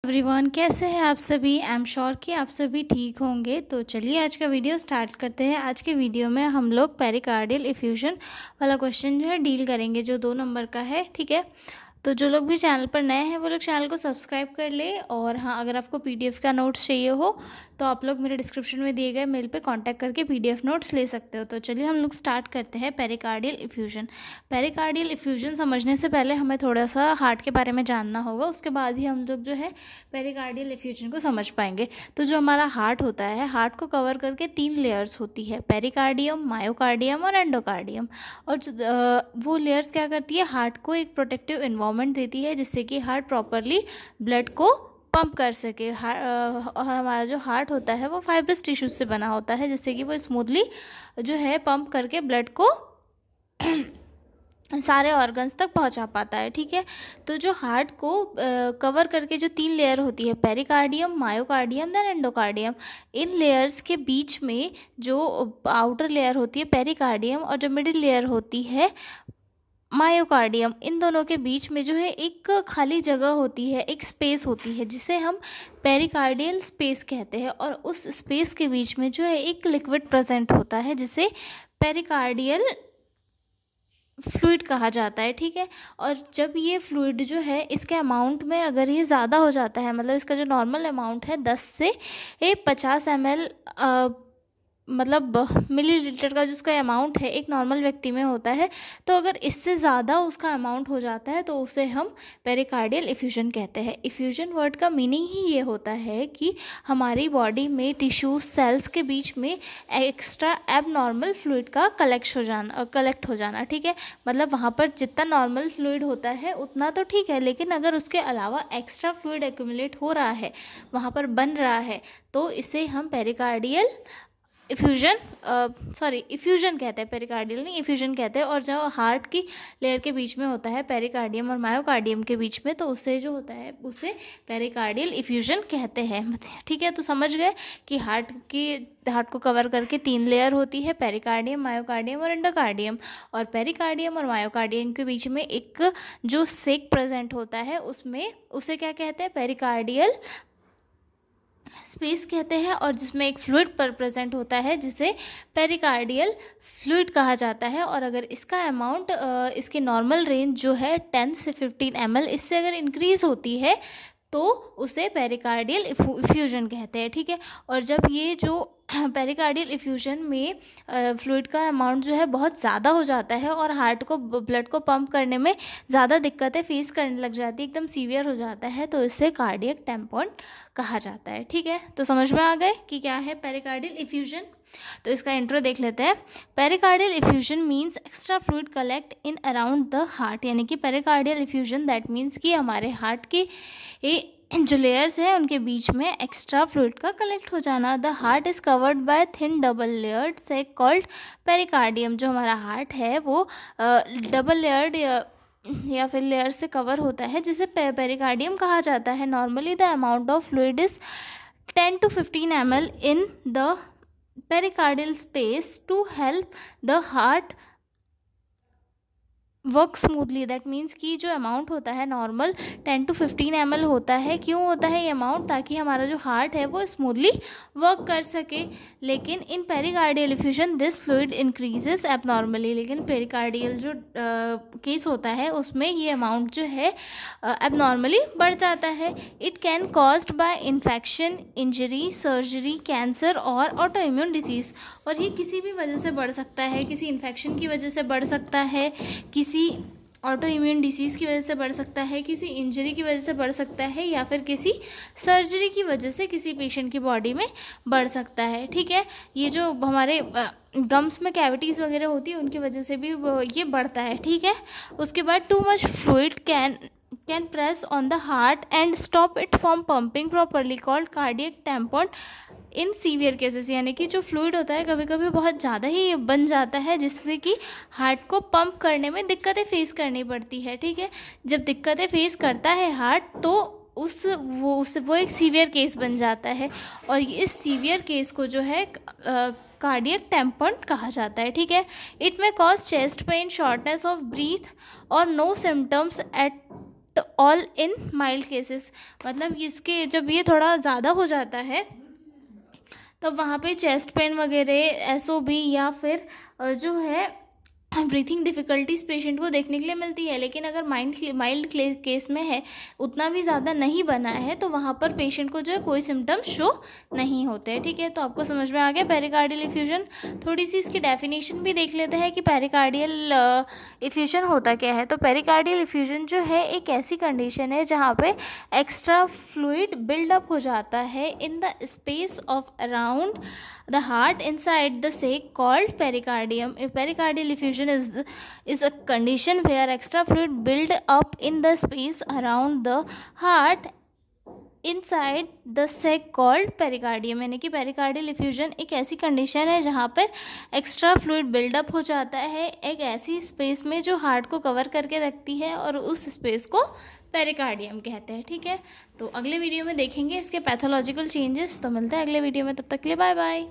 Everyone, कैसे हैं आप सभी। आई एम श्योर कि आप सभी ठीक होंगे। तो चलिए आज का वीडियो स्टार्ट करते हैं। आज के वीडियो में हम लोग पेरिकार्डियल इफ्यूजन वाला क्वेश्चन जो है डील करेंगे, जो 2 नंबर का है। ठीक है, तो जो लोग भी चैनल पर नए हैं वो लोग चैनल को सब्सक्राइब कर ले। और हाँ, अगर आपको पीडीएफ का नोट्स चाहिए हो तो आप लोग मेरे डिस्क्रिप्शन में दिए गए मेल पे कांटेक्ट करके पीडीएफ नोट्स ले सकते हो। तो चलिए हम लोग स्टार्ट करते हैं पेरिकार्डियल इफ्यूजन। पेरिकार्डियल इफ्यूजन समझने से पहले हमें थोड़ा सा हार्ट के बारे में जानना होगा, उसके बाद ही हम लोग जो है पेरिकार्डियल इफ्यूजन को समझ पाएंगे। तो जो हमारा हार्ट होता है, हार्ट को कवर करके 3 लेयर्स होती है, पेरिकार्डियम, मायोकार्डियम और एंडोकार्डियम। और वो लेयर्स क्या करती है, हार्ट को एक प्रोटेक्टिव एनवायरनमेंट देती है जिससे कि हार्ट प्रॉपरली ब्लड को पंप कर सके। और हमारा जो हार्ट होता है वो फाइब्रस टिश्यूज से बना होता है, जिससे कि वो स्मूथली जो है पंप करके ब्लड को सारे ऑर्गन्स तक पहुंचा पाता है। ठीक है, तो जो हार्ट को कवर करके जो 3 लेयर होती है, पेरिकार्डियम, मायोकार्डियम देन एंडोकार्डियम, इन लेयर्स के बीच में जो आउटर लेयर होती है पेरिकार्डियम और जो मिडिल लेयर होती है मायोकार्डियम, इन दोनों के बीच में जो है एक खाली जगह होती है, एक स्पेस होती है जिसे हम पेरिकार्डियल स्पेस कहते हैं। और उस स्पेस के बीच में जो है एक लिक्विड प्रेजेंट होता है जिसे पेरिकार्डियल फ्लूइड कहा जाता है। ठीक है, और जब ये फ्लूइड जो है इसके अमाउंट में अगर ये ज़्यादा हो जाता है, मतलब इसका जो नॉर्मल अमाउंट है 10 से 50 ml मतलब मिलीलीटर का जो उसका अमाउंट है एक नॉर्मल व्यक्ति में होता है, तो अगर इससे ज़्यादा उसका अमाउंट हो जाता है तो उसे हम पेरिकार्डियल इफ्यूजन कहते हैं। इफ्यूजन वर्ड का मीनिंग ही ये होता है कि हमारी बॉडी में टिश्यूज, सेल्स के बीच में एक्स्ट्रा एबनॉर्मल फ्लूइड का कलेक्ट हो जाना। ठीक है, मतलब वहाँ पर जितना नॉर्मल फ्लूइड होता है उतना तो ठीक है, लेकिन अगर उसके अलावा एक्स्ट्रा फ्लूइड एक्यूमुलेट हो रहा है, वहाँ पर बन रहा है, तो इसे हम पेरिकार्डियल इफ्यूजन कहते हैं। पेरिकार्डियल नहीं, इफ्यूजन कहते हैं। और जो हार्ट की लेयर के बीच में होता है पेरिकार्डियम और मायोकार्डियम के बीच में, तो उससे जो होता है उसे पेरिकार्डियल इफ्यूजन कहते हैं। ठीक है, तो समझ गए कि हार्ट को कवर करके 3 लेयर होती है, पेरिकार्डियम, मायोकार्डियम और एंडोकार्डियम। और पेरिकार्डियम और मायोकार्डियम के बीच में एक जो सेक प्रेजेंट होता है, उसमें उसे क्या कहते हैं, पेरिकार्डियल स्पेस कहते हैं। और जिसमें एक फ्लूइड पर प्रेजेंट होता है जिसे पेरिकार्डियल फ्लूइड कहा जाता है। और अगर इसका अमाउंट इसकी नॉर्मल रेंज जो है 10 से 15 ml, इससे अगर इंक्रीज़ होती है तो उसे पेरिकार्डियल इफ्यूजन कहते हैं। ठीक है, और जब ये जो पेरिकार्डियल इफ्यूजन में फ्लूइड का अमाउंट जो है बहुत ज़्यादा हो जाता है और हार्ट को ब्लड को पंप करने में ज़्यादा दिक्कतें फेस करने लग जाती है, एकदम सीवियर हो जाता है, तो इससे कार्डियक टैम्पोन कहा जाता है। ठीक है, तो समझ में आ गए कि क्या है पेरिकार्डियल इफ्यूजन। तो इसका इंट्रो देख लेते हैं। Pericardial effusion means extra fluid collect in around the heart, यानी कि पेरिकार्डियल इफ्यूजन दैट मींस कि हमारे हार्ट की जो लेयर्स है उनके बीच में एक्स्ट्रा फ्लूइड का कलेक्ट हो जाना। The heart is covered by thin double layered sac called pericardium. जो हमारा हार्ट है वो डबल लेयर्ड या फिर लेयर से कवर होता है जिसे पेरिकार्डियम कहा जाता है। Normally the amount of fluid is 10 to 15 ml in the pericardial space to help the heart work smoothly. That means कि जो अमाउंट होता है नॉर्मल 10 to 15 ml होता है। क्यों होता है ये अमाउंट? ताकि हमारा जो हार्ट है वो स्मूथली वर्क कर सके। लेकिन in pericardial effusion this fluid increases abnormally. लेकिन पेरिकार्डियल जो केस होता है उसमें ये अमाउंट जो है एबनॉर्मली बढ़ जाता है। It can caused by infection, injury, surgery, cancer और ऑटो इम्यून डिसीज़। और ये किसी भी वजह से बढ़ सकता है, किसी इन्फेक्शन की वजह से बढ़ सकता है, किसी ऑटो इम्यून डिसीज़ की वजह से बढ़ सकता है, किसी इंजरी की वजह से बढ़ सकता है, या फिर किसी सर्जरी की वजह से किसी पेशेंट की बॉडी में बढ़ सकता है। ठीक है, ये जो हमारे गम्स में कैविटीज़ वगैरह होती है उनकी वजह से भी ये बढ़ता है। ठीक है, उसके बाद too much fluid can press on the heart and stop it from pumping properly called cardiac tampon in severe cases. यानी कि जो फ्लूइड होता है कभी कभी बहुत ज़्यादा ही बन जाता है जिससे कि हार्ट को पंप करने में दिक्कतें फेस करनी पड़ती है। ठीक है, जब दिक्कतें फेस करता है हार्ट तो वो एक सीवियर केस बन जाता है। और इस सीवियर केस को जो है कार्डियक टैम्पोन कहा जाता है। ठीक है, it may cause chest pain, shortness of breath और no symptoms at all in mild cases, मतलब इसके जब ये थोड़ा ज़्यादा हो जाता है तब वहाँ पे चेस्ट पेन वगैरह, एसओबी या फिर जो है ब्रीथिंग डिफ़िकल्टीज पेशेंट को देखने के लिए मिलती है। लेकिन अगर माइल्ड केस में है, उतना भी ज़्यादा नहीं बना है, तो वहाँ पर पेशेंट को जो है कोई सिम्टम शो नहीं होते हैं। ठीक है, तो आपको समझ में आ गया पेरिकार्डियल इफ्यूजन। थोड़ी सी इसकी डेफिनेशन भी देख लेते हैं कि पेरिकार्डियल इफ्यूजन होता क्या है। तो पेरिकार्डियल इफ्यूजन जो है एक ऐसी कंडीशन है जहाँ पे एक्स्ट्रा फ्लूइड बिल्डअप हो जाता है in the space of around the heart inside the sac called pericardium. A pericardial effusion is a condition where extra fluid build up in the space around the heart inside the sac called pericardium। यानी कि pericardial effusion एक ऐसी condition है जहाँ पर extra fluid buildup हो जाता है एक ऐसी स्पेस में जो हार्ट को कवर करके रखती है, और उस स्पेस को पेरिकार्डियम कहते हैं। ठीक है, तो अगले वीडियो में देखेंगे इसके पैथोलॉजिकल चेंजेस। तो मिलते हैं अगले वीडियो में, तब तक के लिए बाय बाय।